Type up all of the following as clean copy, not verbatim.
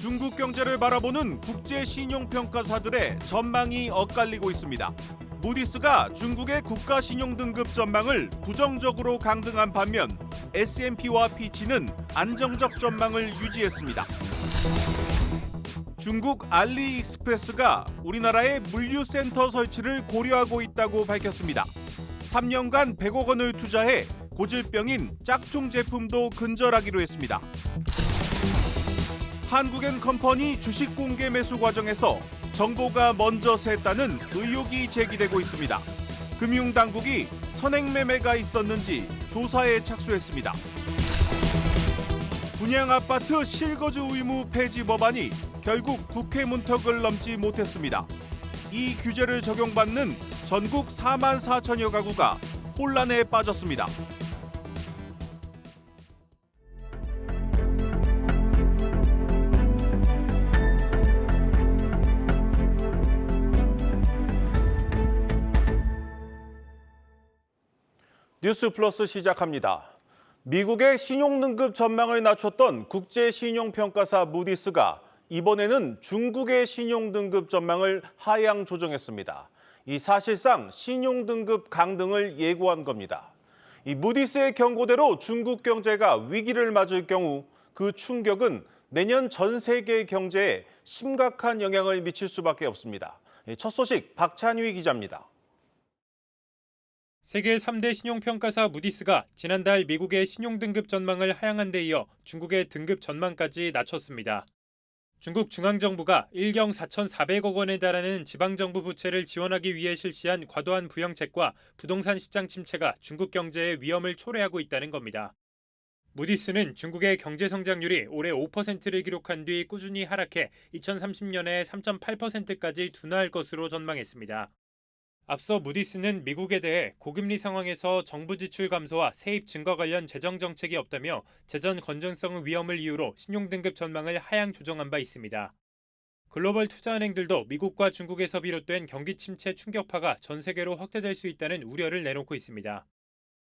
중국 경제를 바라보는 국제 신용평가사들의 전망이 엇갈리고 있습니다. 무디스가 중국의 국가 신용 등급 전망을 부정적으로 강등한 반면 S&P와 피치는 안정적 전망을 유지했습니다. 중국 알리익스프레스가 우리나라에 물류센터 설치를 고려하고 있다고 밝혔습니다. 3년간 100억 원을 투자해 고질병인 짝퉁 제품도 근절하기로 했습니다. 한국엔컴퍼니 주식 공개 매수 과정에서 정보가 먼저 샜다는 의혹이 제기되고 있습니다. 금융당국이 선행 매매가 있었는지 조사에 착수했습니다. 분양아파트 실거주 의무 폐지 법안이 결국 국회 문턱을 넘지 못했습니다. 이 규제를 적용받는 전국 4만 4천여 가구가 혼란에 빠졌습니다. 뉴스 플러스 시작합니다. 미국의 신용등급 전망을 낮췄던 국제신용평가사 무디스가 이번에는 중국의 신용등급 전망을 하향 조정했습니다. 이 사실상 신용등급 강등을 예고한 겁니다. 이 무디스의 경고대로 중국 경제가 위기를 맞을 경우 그 충격은 내년 전 세계 경제에 심각한 영향을 미칠 수밖에 없습니다. 첫 소식 박찬휘 기자입니다. 세계 3대 신용평가사 무디스가 지난달 미국의 신용등급 전망을 하향한 데 이어 중국의 등급 전망까지 낮췄습니다. 중국 중앙정부가 1경 4,400억 원에 달하는 지방정부 부채를 지원하기 위해 실시한 과도한 부양책과 부동산 시장 침체가 중국 경제의 위험을 초래하고 있다는 겁니다. 무디스는 중국의 경제 성장률이 올해 5%를 기록한 뒤 꾸준히 하락해 2030년에 3.8%까지 둔화할 것으로 전망했습니다. 앞서 무디스는 미국에 대해 고금리 상황에서 정부 지출 감소와 세입 증가 관련 재정 정책이 없다며 재정 건전성 위험을 이유로 신용등급 전망을 하향 조정한 바 있습니다. 글로벌 투자은행들도 미국과 중국에서 비롯된 경기 침체 충격파가 전 세계로 확대될 수 있다는 우려를 내놓고 있습니다.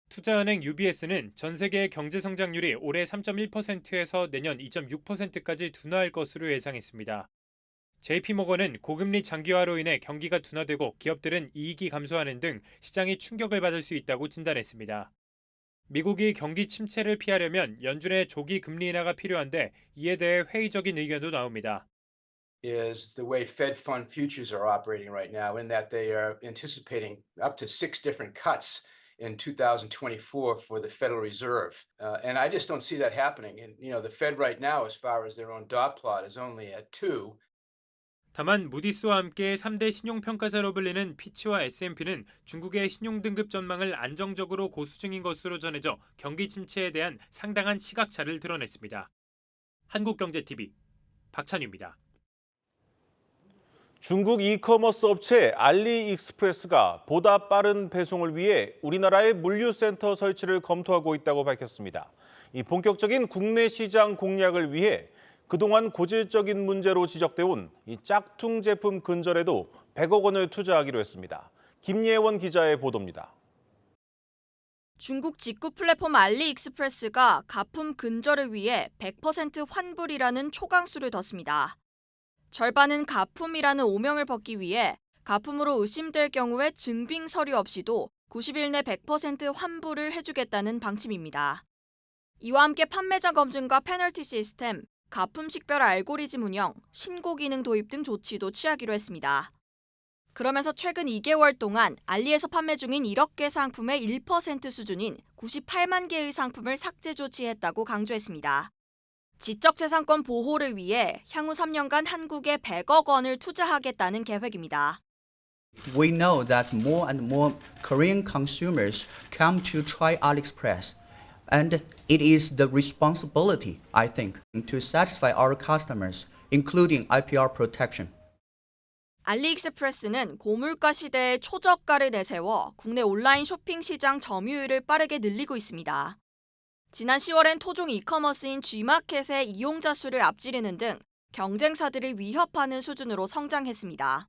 투자은행 UBS는 전 세계의 경제 성장률이 올해 3.1%에서 내년 2.6%까지 둔화할 것으로 예상했습니다. JP모건은 고금리 장기화로 인해 경기가 둔화되고 기업들은 이익이 감소하는 등 시장이 충격을 받을 수 있다고 진단했습니다. 미국이 경기 침체를 피하려면 연준의 조기 금리 인하가 필요한데 이에 대해 회의적인 의견도 나옵니다. Is the way Fed fund futures are operating right now, in that they are anticipating up to 6 different cuts in 2024 for the Federal Reserve. And I just don't see that happening. And, the Fed right now, as far as their own dot plot, is only at 2. 다만 무디스와 함께 3대 신용평가사로 불리는 피치와 S&P는 중국의 신용등급 전망을 안정적으로 고수 중인 것으로 전해져 경기 침체에 대한 상당한 시각차를 드러냈습니다. 한국경제TV 박찬유입니다. 중국 이커머스 업체 알리익스프레스가 보다 빠른 배송을 위해 우리나라의 물류센터 설치를 검토하고 있다고 밝혔습니다. 이 본격적인 국내 시장 공략을 위해 그동안 고질적인 문제로 지적돼 온 이 짝퉁 제품 근절에도 100억 원을 투자하기로 했습니다. 김예원 기자의 보도입니다. 중국 직구 플랫폼 알리익스프레스가 가품 근절을 위해 100% 환불이라는 초강수를 뒀습니다. 절반은 가품이라는 오명을 벗기 위해 가품으로 의심될 경우에 증빙 서류 없이도 90일 내 100% 환불을 해주겠다는 방침입니다. 이와 함께 판매자 검증과 페널티 시스템, 가품 식별 알고리즘 운영, 신고 기능 도입 등 조치도 취하기로 했습니다. 그러면서 최근 2개월 동안 알리에서 판매 중인 1억 개 상품의 1% 수준인 98만 개의 상품을 삭제 조치했다고 강조했습니다. 지적재산권 보호를 위해 향후 3년간 한국에 100억 원을 투자하겠다는 계획입니다. We know that more and more Korean consumers come to try AliExpress. And it is the responsibility, I think, to satisfy our customers, including IPR protection. 알리익스프레스는 고물가 시대에 초저가를 내세워 국내 온라인 쇼핑 시장 점유율을 빠르게 늘리고 있습니다. 지난 10월엔 토종 이커머스인 G마켓의 이용자 수를 앞지르는 등 경쟁사들을 위협하는 수준으로 성장했습니다.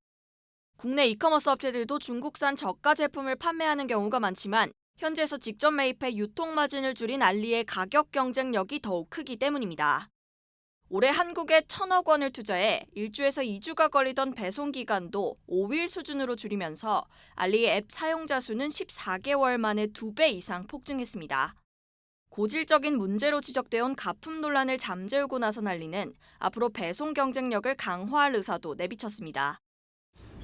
국내 이커머스 업체들도 중국산 저가 제품을 판매하는 경우가 많지만 현지에서 직접 매입해 유통 마진을 줄인 알리의 가격 경쟁력이 더욱 크기 때문입니다. 올해 한국에 1,000억 원을 투자해 1주에서 2주가 걸리던 배송 기간도 5일 수준으로 줄이면서 알리의 앱 사용자 수는 14개월 만에 2배 이상 폭증했습니다. 고질적인 문제로 지적되어 온 가품 논란을 잠재우고 나선 알리는 앞으로 배송 경쟁력을 강화할 의사도 내비쳤습니다.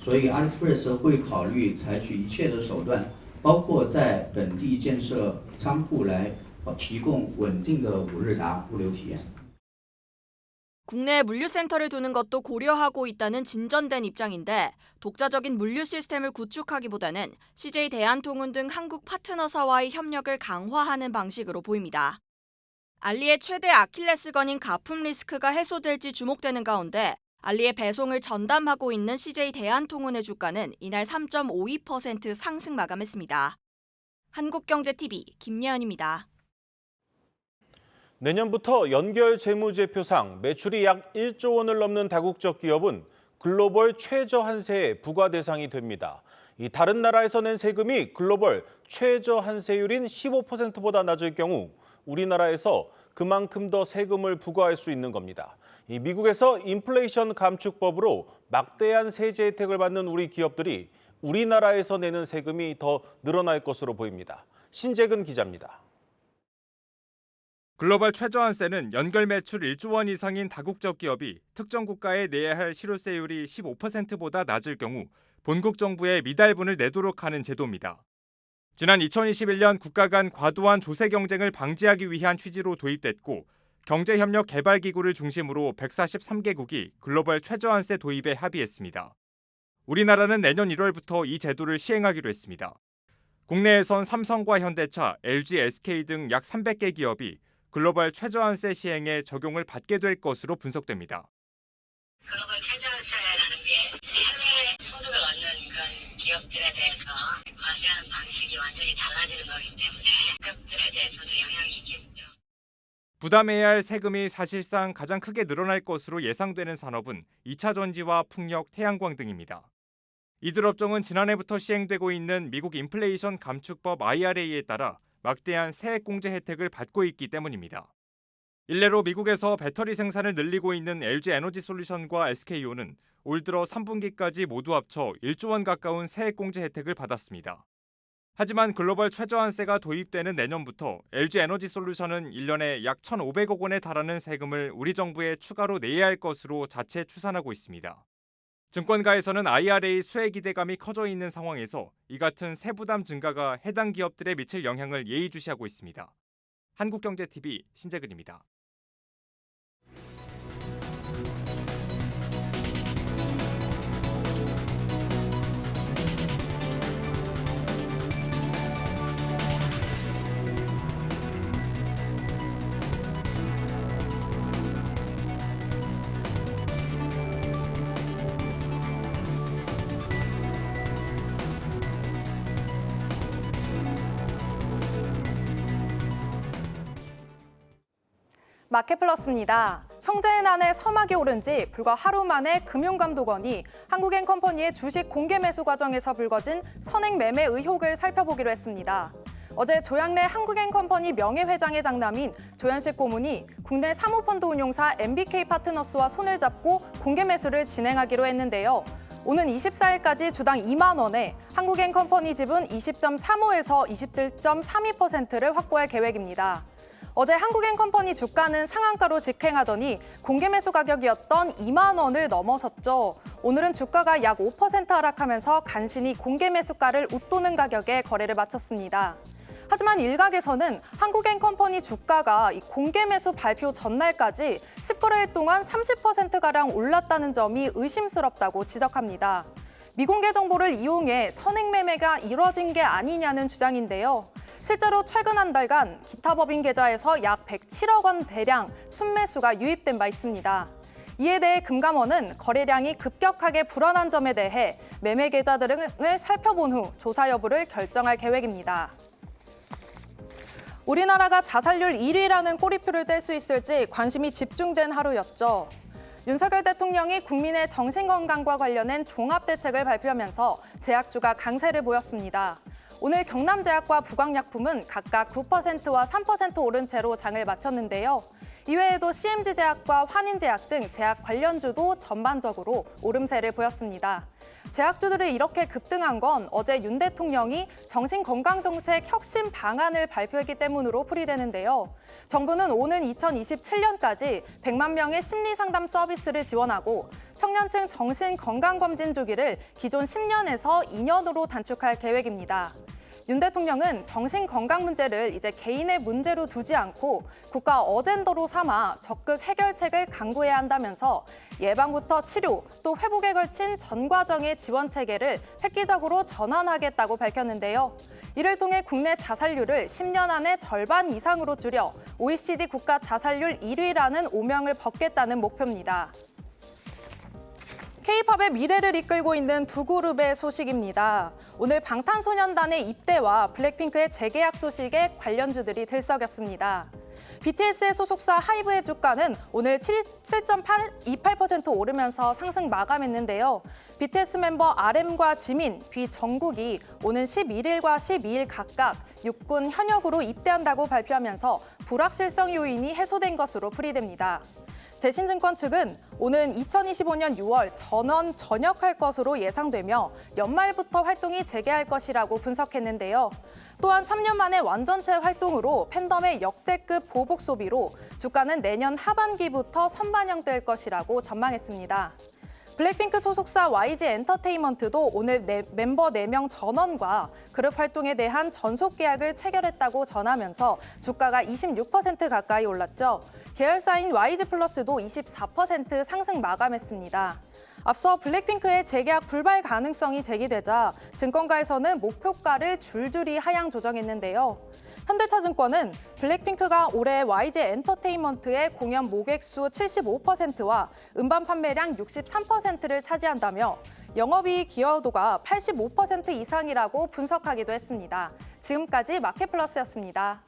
所以 AliExpress 会考虑采取一切的手段，包括在本地建设仓库来提供稳定的5日达物流体验。 국내에 물류센터를 두는 것도 고려하고 있다는 진전된 입장인데 독자적인 물류 시스템을 구축하기보다는 CJ 대한통운 등 한국 파트너사와의 협력을 강화하는 방식으로 보입니다. 알리의 최대 아킬레스건인 가품 리스크가 해소될지 주목되는 가운데 알리의 배송을 전담하고 있는 CJ 대한통운의 주가는 이날 3.52% 상승 마감했습니다. 한국경제TV 김예은입니다. 내년부터 연결 재무제표상 매출이 약 1조 원을 넘는 다국적 기업은 글로벌 최저한세의 부과 대상이 됩니다. 이 다른 나라에서 낸 세금이 글로벌 최저한세율인 15%보다 낮을 경우 우리나라에서 그만큼 더 세금을 부과할 수 있는 겁니다. 이 미국에서 인플레이션 감축법으로 막대한 세제 혜택을 받는 우리 기업들이 우리나라에서 내는 세금이 더 늘어날 것으로 보입니다. 신재근 기자입니다. 글로벌 최저한세는 연결 매출 1조 원 이상인 다국적 기업이 특정 국가에 내야 할 실효세율이 15%보다 낮을 경우 본국 정부에 미달분을 내도록 하는 제도입니다. 지난 2021년 국가 간 과도한 조세 경쟁을 방지하기 위한 취지로 도입됐고 경제협력개발기구를 중심으로 143개국이 글로벌 최저한세 도입에 합의했습니다. 우리나라는 내년 1월부터 이 제도를 시행하기로 했습니다. 국내에선 삼성과 현대차, LG, SK 등 약 300개 기업이 글로벌 최저한세 시행에 적용을 받게 될 것으로 분석됩니다. 글로벌 최저한세라는 게 해외 소득을 얻는 그런 기업들에 대해서 과세하는 방식이 완전히 달라지는 거기 때문에 기업들에 대해서도 영향이 있겠죠. 부담해야 할 세금이 사실상 가장 크게 늘어날 것으로 예상되는 산업은 2차 전지와 풍력, 태양광 등입니다. 이들 업종은 지난해부터 시행되고 있는 미국 인플레이션 감축법 IRA에 따라 막대한 세액공제 혜택을 받고 있기 때문입니다. 일례로 미국에서 배터리 생산을 늘리고 있는 LG에너지솔루션과 SK온은 올 들어 3분기까지 모두 합쳐 1조 원 가까운 세액공제 혜택을 받았습니다. 하지만 글로벌 최저한세가 도입되는 내년부터 LG에너지솔루션은 1년에 약 1,500억 원에 달하는 세금을 우리 정부에 추가로 내야 할 것으로 자체 추산하고 있습니다. 증권가에서는 IRA 수혜 기대감이 커져 있는 상황에서 이 같은 세부담 증가가 해당 기업들에 미칠 영향을 예의주시하고 있습니다. 한국경제TV 신재근입니다. 마켓플러스입니다. 형제의 난에 서막이 오른 지 불과 하루 만에 금융감독원이 한국엔컴퍼니의 주식 공개 매수 과정에서 불거진 선행 매매 의혹을 살펴보기로 했습니다. 어제 조양래 한국엔컴퍼니 명예회장의 장남인 조현식 고문이 국내 사모펀드 운용사 MBK 파트너스와 손을 잡고 공개 매수를 진행하기로 했는데요. 오는 24일까지 주당 2만 원에 한국엔컴퍼니 지분 20.35에서 27.32%를 확보할 계획입니다. 어제 한국엔컴퍼니 주가는 상한가로 직행하더니 공개 매수 가격이었던 2만 원을 넘어섰죠. 오늘은 주가가 약 5% 하락하면서 간신히 공개 매수가를 웃도는 가격에 거래를 마쳤습니다. 하지만 일각에서는 한국엔컴퍼니 주가가 이 공개 매수 발표 전날까지 10거래일 동안 30%가량 올랐다는 점이 의심스럽다고 지적합니다. 미공개 정보를 이용해 선행 매매가 이뤄진 게 아니냐는 주장인데요. 실제로 최근 한 달간 기타 법인 계좌에서 약 107억 원 대량 순매수가 유입된 바 있습니다. 이에 대해 금감원은 거래량이 급격하게 불어난 점에 대해 매매 계좌 등을 살펴본 후 조사 여부를 결정할 계획입니다. 우리나라가 자살률 1위라는 꼬리표를 뗄 수 있을지 관심이 집중된 하루였죠. 윤석열 대통령이 국민의 정신건강과 관련된 종합대책을 발표하면서 제약주가 강세를 보였습니다. 오늘 경남제약과 부광약품은 각각 9%와 3% 오른 채로 장을 마쳤는데요. 이외에도 CMG 제약과 환인제약 등 제약 관련주도 전반적으로 오름세를 보였습니다. 제약주들이 이렇게 급등한 건 어제 윤 대통령이 정신건강정책 혁신 방안을 발표했기 때문으로 풀이되는데요. 정부는 오는 2027년까지 100만 명의 심리상담 서비스를 지원하고 청년층 정신건강검진 주기를 기존 10년에서 2년으로 단축할 계획입니다. 윤 대통령은 정신건강 문제를 이제 개인의 문제로 두지 않고 국가 어젠더로 삼아 적극 해결책을 강구해야 한다면서 예방부터 치료 또 회복에 걸친 전 과정의 지원 체계를 획기적으로 전환하겠다고 밝혔는데요. 이를 통해 국내 자살률을 10년 안에 절반 이상으로 줄여 OECD 국가 자살률 1위라는 오명을 벗겠다는 목표입니다. K-팝의 미래를 이끌고 있는 두 그룹의 소식입니다. 오늘 방탄소년단의 입대와 블랙핑크의 재계약 소식에 관련주들이 들썩였습니다. BTS의 소속사 하이브의 주가는 오늘 7.28% 오르면서 상승 마감했는데요. BTS 멤버 RM과 지민, 비정국이 오는 11일과 12일 각각 육군 현역으로 입대한다고 발표하면서 불확실성 요인이 해소된 것으로 풀이됩니다. 대신증권 측은 오는 2025년 6월 전원 전역할 것으로 예상되며 연말부터 활동이 재개할 것이라고 분석했는데요. 또한 3년 만에 완전체 활동으로 팬덤의 역대급 보복 소비로 주가는 내년 하반기부터 선반영될 것이라고 전망했습니다. 블랙핑크 소속사 YG 엔터테인먼트도 오늘 멤버 4명 전원과 그룹 활동에 대한 전속 계약을 체결했다고 전하면서 주가가 26% 가까이 올랐죠. 계열사인 YG 플러스도 24% 상승 마감했습니다. 앞서 블랙핑크의 재계약 불발 가능성이 제기되자 증권가에서는 목표가를 줄줄이 하향 조정했는데요. 현대차증권은 블랙핑크가 올해 YG 엔터테인먼트의 공연 모객수 75%와 음반 판매량 63%를 차지한다며 영업이익 기여도가 85% 이상이라고 분석하기도 했습니다. 지금까지 마켓플러스였습니다.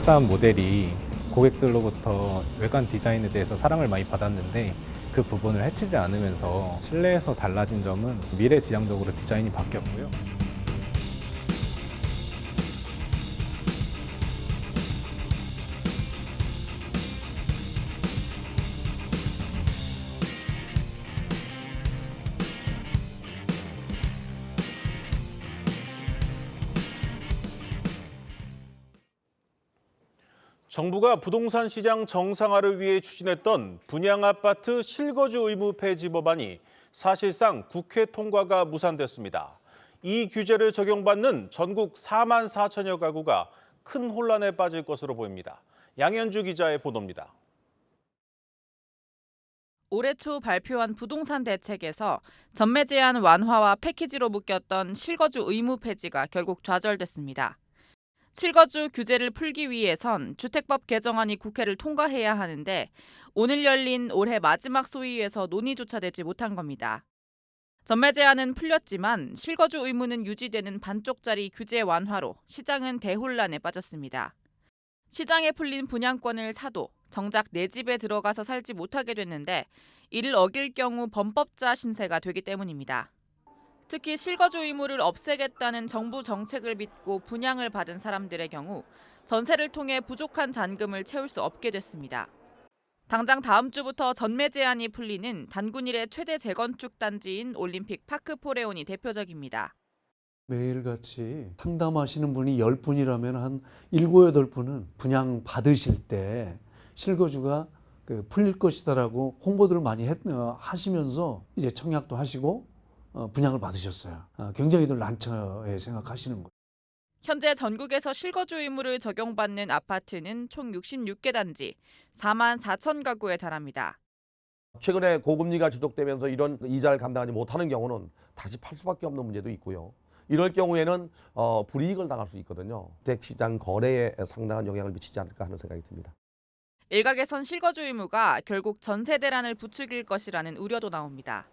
투싼 모델이 고객들로부터 외관 디자인에 대해서 사랑을 많이 받았는데 그 부분을 해치지 않으면서 실내에서 달라진 점은 미래지향적으로 디자인이 바뀌었고요. 정부가 부동산 시장 정상화를 위해 추진했던 분양아파트 실거주 의무 폐지 법안이 사실상 국회 통과가 무산됐습니다. 이 규제를 적용받는 전국 4만 4천여 가구가 큰 혼란에 빠질 것으로 보입니다. 양현주 기자의 보도입니다. 올해 초 발표한 부동산 대책에서 전매 제한 완화와 패키지로 묶였던 실거주 의무 폐지가 결국 좌절됐습니다. 실거주 규제를 풀기 위해선 주택법 개정안이 국회를 통과해야 하는데 오늘 열린 올해 마지막 소위에서 논의조차 되지 못한 겁니다. 전매 제한은 풀렸지만 실거주 의무는 유지되는 반쪽짜리 규제 완화로 시장은 대혼란에 빠졌습니다. 시장에 풀린 분양권을 사도 정작 내 집에 들어가서 살지 못하게 됐는데 이를 어길 경우 범법자 신세가 되기 때문입니다. 특히 실거주 의무를 없애겠다는 정부 정책을 믿고 분양을 받은 사람들의 경우 전세를 통해 부족한 잔금을 채울 수 없게 됐습니다. 당장 다음 주부터 전매 제한이 풀리는 단군일의 최대 재건축 단지인 올림픽 파크 포레온이 대표적입니다. 매일같이 상담하시는 분이 10분이라면 한 7, 8분은 분양 받으실 때 실거주가 풀릴 것이다라고 홍보들을 많이 하시면서 이제 청약도 하시고 분양을 받으셨어요. 굉장히들 난처해 생각하시는 거예요. 현재 전국에서 실거주 의무를 적용받는 아파트는 총 66개 단지 4만 4천 가구에 달합니다. 최근에 고금리가 지속되면서 이런 이자를 감당하지 못하는 경우는 다시 팔 수밖에 없는 문제도 있고요. 이럴 경우에는 불이익을 당할 수 있거든요. 주택시장 거래에 상당한 영향을 미치지 않을까 하는 생각이 듭니다. 일각에선 실거주 의무가 결국 전세 대란을 부추길 것이라는 우려도 나옵니다.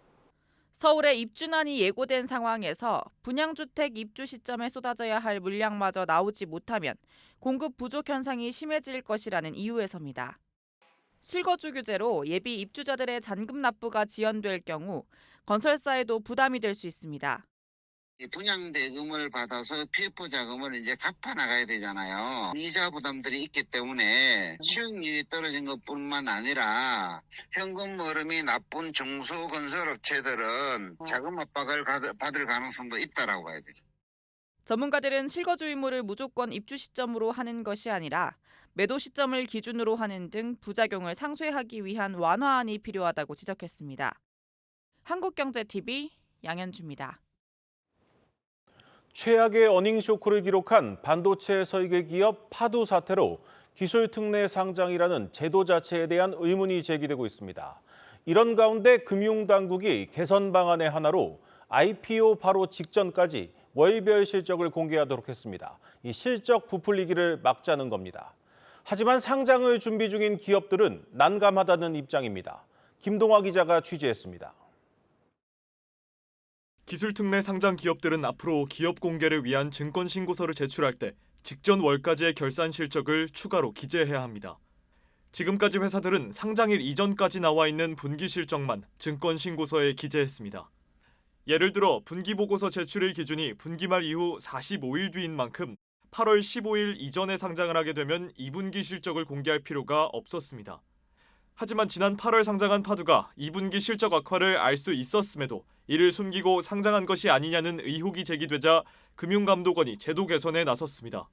서울에 입주난이 예고된 상황에서 분양주택 입주 시점에 쏟아져야 할 물량마저 나오지 못하면 공급 부족 현상이 심해질 것이라는 이유에서입니다. 실거주 규제로 예비 입주자들의 잔금 납부가 지연될 경우 건설사에도 부담이 될 수 있습니다. 분양 대금을 받아서 PF 자금을 이제 갚아 나가야 되잖아요. 이자 부담들이 있기 때문에 수익률이 떨어진 것뿐만 아니라 현금 흐름이 나쁜 중소건설업체들은 자금 압박을 받을 가능성도 있다라고 봐야 되죠. 전문가들은 실거주 의무를 무조건 입주 시점으로 하는 것이 아니라 매도 시점을 기준으로 하는 등 부작용을 상쇄하기 위한 완화안이 필요하다고 지적했습니다. 한국경제TV 양현주입니다. 최악의 어닝 쇼크를 기록한 반도체 설계 기업 파두 사태로 기술 특례 상장이라는 제도 자체에 대한 의문이 제기되고 있습니다. 이런 가운데 금융당국이 개선 방안의 하나로 IPO 바로 직전까지 월별 실적을 공개하도록 했습니다. 이 실적 부풀리기를 막자는 겁니다. 하지만 상장을 준비 중인 기업들은 난감하다는 입장입니다. 김동화 기자가 취재했습니다. 기술특례 상장 기업들은 앞으로 기업 공개를 위한 증권신고서를 제출할 때 직전 월까지의 결산 실적을 추가로 기재해야 합니다. 지금까지 회사들은 상장일 이전까지 나와 있는 분기 실적만 증권신고서에 기재했습니다. 예를 들어 분기보고서 제출일 기준이 분기말 이후 45일 뒤인 만큼 8월 15일 이전에 상장을 하게 되면 2분기 실적을 공개할 필요가 없었습니다. 하지만 지난 8월 상장한 파두가 2분기 실적 악화를 알 수 있었음에도 이를 숨기고 상장한 것이 아니냐는 의혹이 제기되자 금융감독원이 제도 개선에 나섰습니다.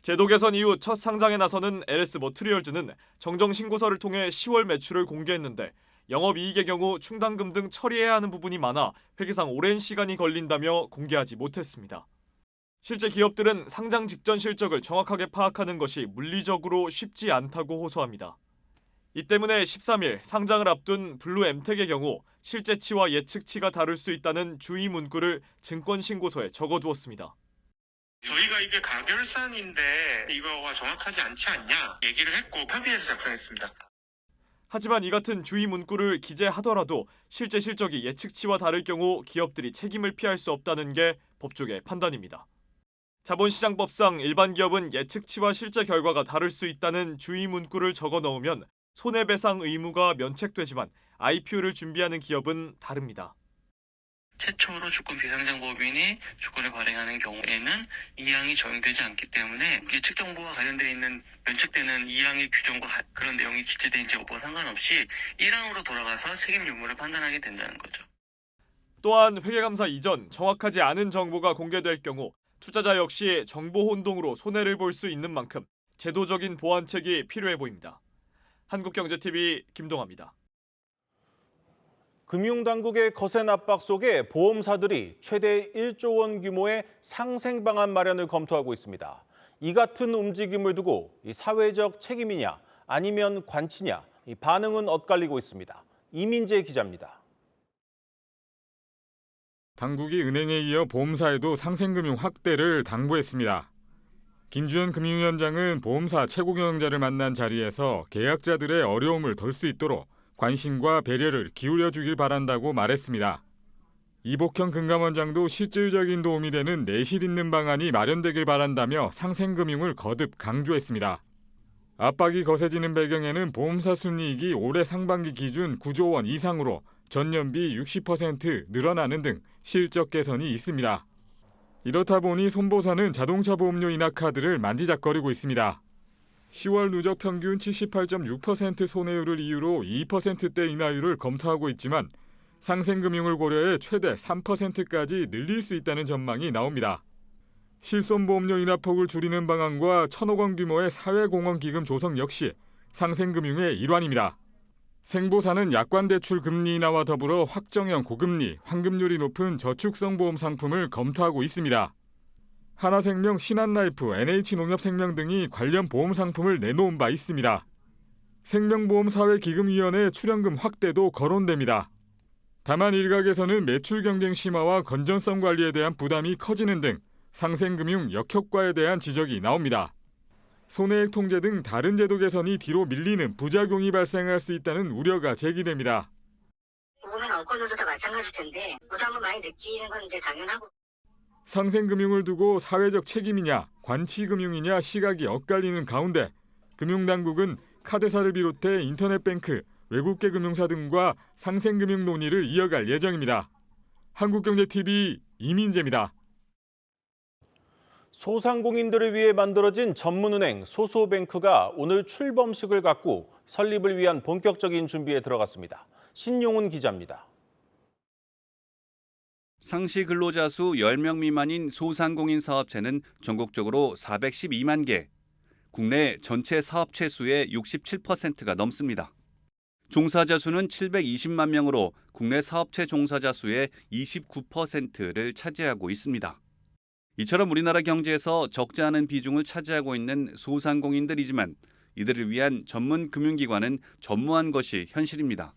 제도 개선 이후 첫 상장에 나서는 LS 머트리얼즈는 정정 신고서를 통해 10월 매출을 공개했는데 영업이익의 경우 충당금 등 처리해야 하는 부분이 많아 회계상 오랜 시간이 걸린다며 공개하지 못했습니다. 실제 기업들은 상장 직전 실적을 정확하게 파악하는 것이 물리적으로 쉽지 않다고 호소합니다. 이 때문에 13일 상장을 앞둔 블루엠텍의 경우 실제치와 예측치가 다를 수 있다는 주의 문구를 증권신고서에 적어두었습니다. 저희가 이게 가결산인데 이거가 정확하지 않지 않냐 얘기를 했고 협의해서 작성했습니다. 하지만 이 같은 주의 문구를 기재하더라도 실제 실적이 예측치와 다를 경우 기업들이 책임을 피할 수 없다는 게 법조계 판단입니다. 자본시장법상 일반 기업은 예측치와 실제 결과가 다를 수 있다는 주의 문구를 적어 넣으면 손해배상 의무가 면책되지만 IPO를 준비하는 기업은 다릅니다. 최초로 주권 비상장법인이 주권을 발행하는 경우에는 이항이 적용되지 않기 때문에 예측 정보와 관련되어 있는 면책되는 이항의 규정과 그런 내용이 기재된지 여부와 상관없이 1항으로 돌아가서 책임 유무를 판단하게 된다는 거죠. 또한 회계감사 이전 정확하지 않은 정보가 공개될 경우 투자자 역시 정보 혼동으로 손해를 볼 수 있는 만큼 제도적인 보완책이 필요해 보입니다. 한국경제TV 김동아입니다. 금융당국의 거센 압박 속에 보험사들이 최대 1조 원 규모의 상생 방안 마련을 검토하고 있습니다. 이 같은 움직임을 두고 사회적 책임이냐 아니면 관치냐 반응은 엇갈리고 있습니다. 이민재 기자입니다. 당국이 은행에 이어 보험사에도 상생금융 확대를 당부했습니다. 김주현 금융위원장은 보험사 최고 경영자를 만난 자리에서 계약자들의 어려움을 덜 수 있도록 관심과 배려를 기울여 주길 바란다고 말했습니다. 이복형 금감원장도 실질적인 도움이 되는 내실 있는 방안이 마련되길 바란다며 상생금융을 거듭 강조했습니다. 압박이 거세지는 배경에는 보험사 순이익이 올해 상반기 기준 9조 원 이상으로 전년비 60% 늘어나는 등 실적 개선이 있습니다. 이렇다 보니 손보사는 자동차 보험료 인하 카드를 만지작거리고 있습니다. 10월 누적 평균 78.6% 손해율을 이유로 2%대 인하율을 검토하고 있지만 상생금융을 고려해 최대 3%까지 늘릴 수 있다는 전망이 나옵니다. 실손보험료 인하폭을 줄이는 방안과 1,000억 원 규모의 사회공헌기금 조성 역시 상생금융의 일환입니다. 생보사는 약관대출 금리 인하와 더불어 확정형 고금리, 환급률이 높은 저축성 보험 상품을 검토하고 있습니다. 하나생명, 신한라이프, NH농협생명 등이 관련 보험 상품을 내놓은 바 있습니다. 생명보험사회기금위원회 출연금 확대도 거론됩니다. 다만 일각에서는 매출 경쟁 심화와 건전성 관리에 대한 부담이 커지는 등 상생금융 역효과에 대한 지적이 나옵니다. 손해액 통제 등 다른 제도 개선이 뒤로 밀리는 부작용이 발생할 수 있다는 우려가 제기됩니다. 보면 어권들도 다 마찬가지일 텐데 부담을 많이 느끼는 건 이제 당연하고. 상생금융을 두고 사회적 책임이냐 관치금융이냐 시각이 엇갈리는 가운데 금융당국은 카드사를 비롯해 인터넷뱅크, 외국계 금융사 등과 상생금융 논의를 이어갈 예정입니다. 한국경제TV 이민재입니다. 소상공인들을 위해 만들어진 전문은행 소소뱅크가 오늘 출범식을 갖고 설립을 위한 본격적인 준비에 들어갔습니다. 신용훈 기자입니다. 상시 근로자 수 10명 미만인 소상공인 사업체는 전국적으로 412만 개, 국내 전체 사업체 수의 67%가 넘습니다. 종사자 수는 720만 명으로 국내 사업체 종사자 수의 29%를 차지하고 있습니다. 이처럼 우리나라 경제에서 적지 않은 비중을 차지하고 있는 소상공인들이지만 이들을 위한 전문 금융기관은 전무한 것이 현실입니다.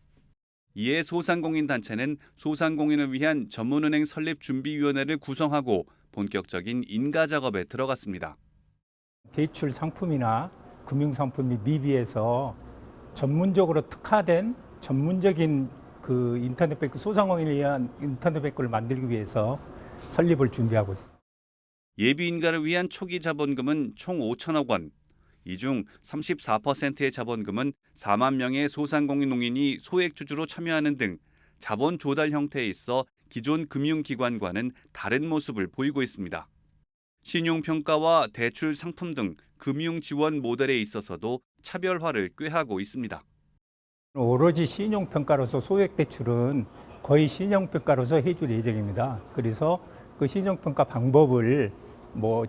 이에 소상공인 단체는 소상공인을 위한 전문은행 설립준비위원회를 구성하고 본격적인 인가 작업에 들어갔습니다. 대출 상품이나 금융상품이 미비해서 전문적으로 특화된 전문적인 그 인터넷뱅크 소상공인을 위한 인터넷뱅크를 만들기 위해서 설립을 준비하고 있습니다. 예비 인가를 위한 초기 자본금은 총 5천억 원. 이 중 34%의 자본금은 4만 명의 소상공인 농인이 소액 주주로 참여하는 등 자본 조달 형태에 있어 기존 금융기관과는 다른 모습을 보이고 있습니다. 신용평가와 대출 상품 등 금융 지원 모델에 있어서도 차별화를 꾀하고 있습니다. 오로지 신용평가로서 소액 대출은 거의 신용평가로서 해줄 예정입니다. 그래서 그 신용평가 방법을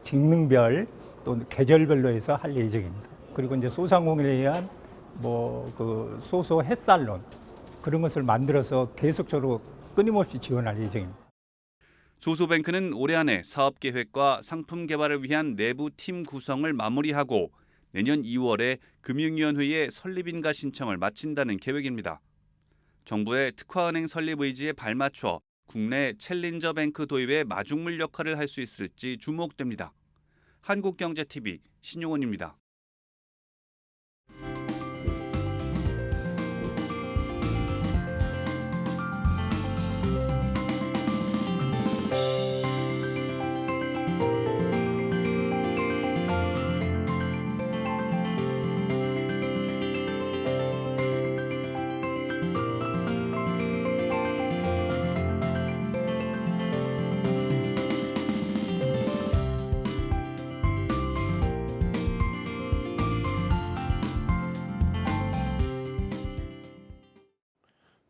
직능별 또 계절별로 해서 할 예정입니다. 그리고 이제 소상공인에 의한 그 소소 햇살론 그런 것을 만들어서 계속적으로 끊임없이 지원할 예정입니다. 소소뱅크는 올해 안에 사업 계획과 상품 개발을 위한 내부 팀 구성을 마무리하고 내년 2월에 금융위원회에 설립인가 신청을 마친다는 계획입니다. 정부의 특화은행 설립 의지에 발맞춰 국내 챌린저 뱅크 도입에 마중물 역할을 할 수 있을지 주목됩니다. 한국경제TV 신용훈입니다.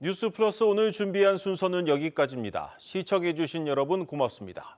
뉴스 플러스 오늘 준비한 순서는 여기까지입니다. 시청해주신 여러분 고맙습니다.